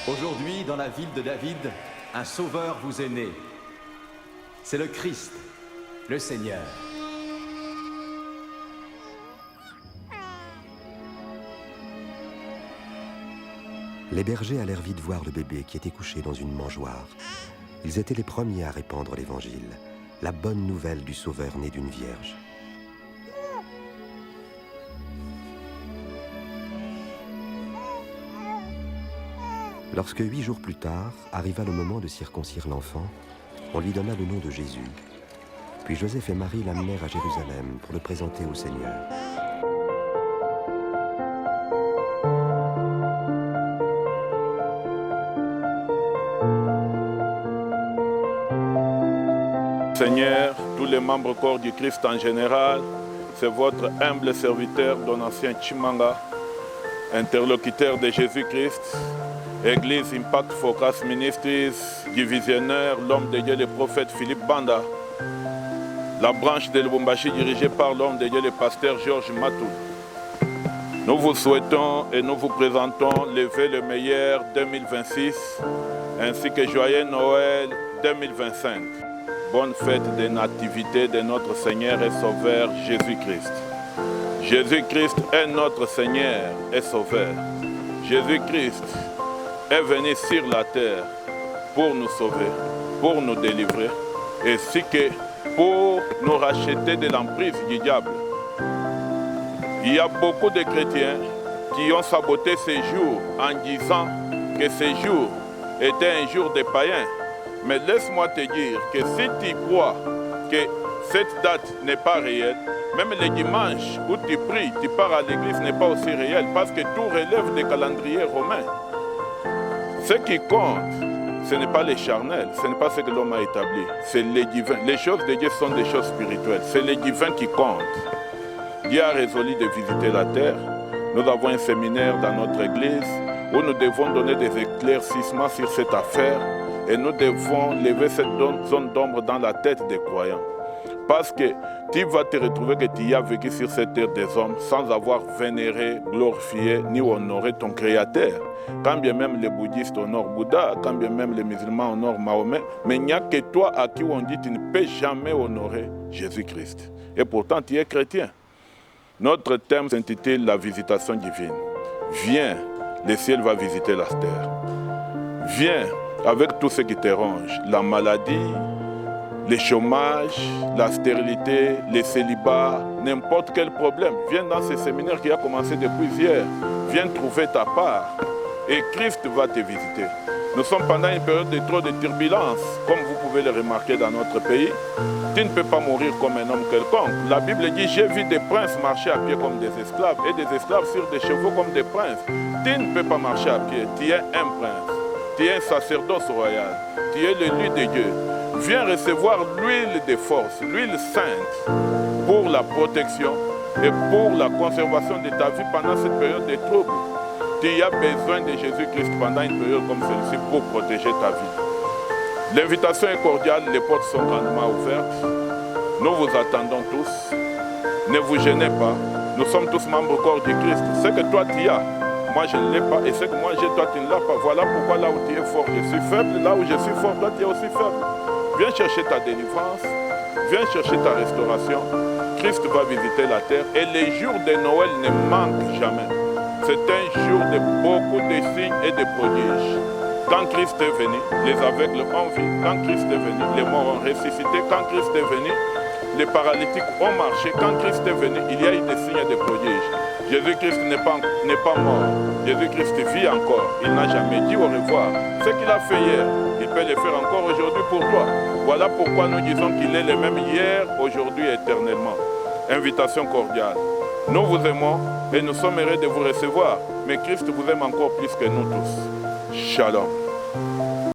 Aujourd'hui, dans la ville de David, un sauveur vous est né. C'est le Christ, le Seigneur. Les bergers allèrent vite voir le bébé qui était couché dans une mangeoire. Ils étaient les premiers à répandre l'Évangile, la bonne nouvelle du Sauveur né d'une vierge. Lorsque 8 jours plus tard arriva le moment de circoncire l'enfant, on lui donna le nom de Jésus. Puis Joseph et Marie l'amenèrent à Jérusalem pour le présenter au Seigneur. Seigneur, tous les membres corps du Christ en général, c'est votre humble serviteur, Donatien Chimanga, interlocuteur de Jésus-Christ, Église Impact Focus Ministries, divisionnaire, l'homme de Dieu, le prophète Philippe Banda, la branche de Lubumbashi dirigée par l'homme de Dieu, le pasteur Georges Matou. Nous vous souhaitons et nous vous présentons le vœu le meilleur 2026, ainsi que joyeux Noël 2025. Bonne fête de nativité de notre Seigneur et Sauveur Jésus-Christ. Jésus-Christ est notre Seigneur et Sauveur. Jésus-Christ est venu sur la terre pour nous sauver, pour nous délivrer, ainsi que pour nous racheter de l'emprise du diable. Il y a beaucoup de chrétiens qui ont saboté ces jours en disant que ces jours étaient un jour des païens. Mais laisse-moi te dire que si tu crois que cette date n'est pas réelle, même le dimanche où tu pries, tu pars à l'église n'est pas aussi réel parce que tout relève des calendriers romains. Ce qui compte, ce n'est pas les charnels, ce n'est pas ce que l'homme a établi, c'est les divins. Les choses de Dieu sont des choses spirituelles, c'est les divins qui comptent. Dieu a résolu de visiter la terre. Nous avons un séminaire dans notre église où nous devons donner des éclaircissements sur cette affaire. Et nous devons lever cette zone d'ombre dans la tête des croyants. Parce que tu vas te retrouver que tu y as vécu sur cette terre des hommes sans avoir vénéré, glorifié ni honoré ton Créateur. Quand bien même les bouddhistes honorent Bouddha, quand bien même les musulmans honorent Mahomet, mais il n'y a que toi à qui on dit que tu ne peux jamais honorer Jésus-Christ. Et pourtant tu es chrétien. Notre thème s'intitule la visitation divine. Viens, le ciel va visiter la terre. Viens avec tout ce qui te ronge, la maladie, le chômage, la stérilité, les célibats, n'importe quel problème. Viens dans ce séminaire qui a commencé depuis hier. Viens trouver ta part et Christ va te visiter. Nous sommes pendant une période de trop de turbulences, comme vous pouvez le remarquer dans notre pays. Tu ne peux pas mourir comme un homme quelconque. La Bible dit, j'ai vu des princes marcher à pied comme des esclaves et des esclaves sur des chevaux comme des princes. Tu ne peux pas marcher à pied, tu es un prince. Tu es un sacerdoce royal, tu es l'élu de Dieu. Viens recevoir l'huile de force, l'huile sainte pour la protection et pour la conservation de ta vie pendant cette période de trouble. Tu as besoin de Jésus-Christ pendant une période comme celle-ci pour protéger ta vie. L'invitation est cordiale, les portes sont grandement ouvertes. Nous vous attendons tous. Ne vous gênez pas, nous sommes tous membres corps du Christ. Ce que toi tu as, moi je ne l'ai pas, et ce que moi j'ai, toi tu ne l'as pas. Voilà pourquoi là où tu es fort, je suis faible. Là où je suis fort, toi tu es aussi faible. Viens chercher ta délivrance, viens chercher ta restauration. Christ va visiter la terre et les jours de Noël ne manquent jamais. C'est un jour de beaucoup de signes et de prodiges. Quand Christ est venu, les aveugles ont vu. Quand Christ est venu, les morts ont ressuscité. Quand Christ est venu, les paralytiques ont marché. Quand Christ est venu, il y a eu des signes et des prodiges. Jésus-Christ n'est pas mort. Jésus-Christ vit encore. Il n'a jamais dit au revoir. Ce qu'il a fait hier, il peut le faire encore aujourd'hui pour toi. Voilà pourquoi nous disons qu'il est le même hier, aujourd'hui et éternellement. Invitation cordiale. Nous vous aimons et nous sommes heureux de vous recevoir. Mais Christ vous aime encore plus que nous tous. Shalom.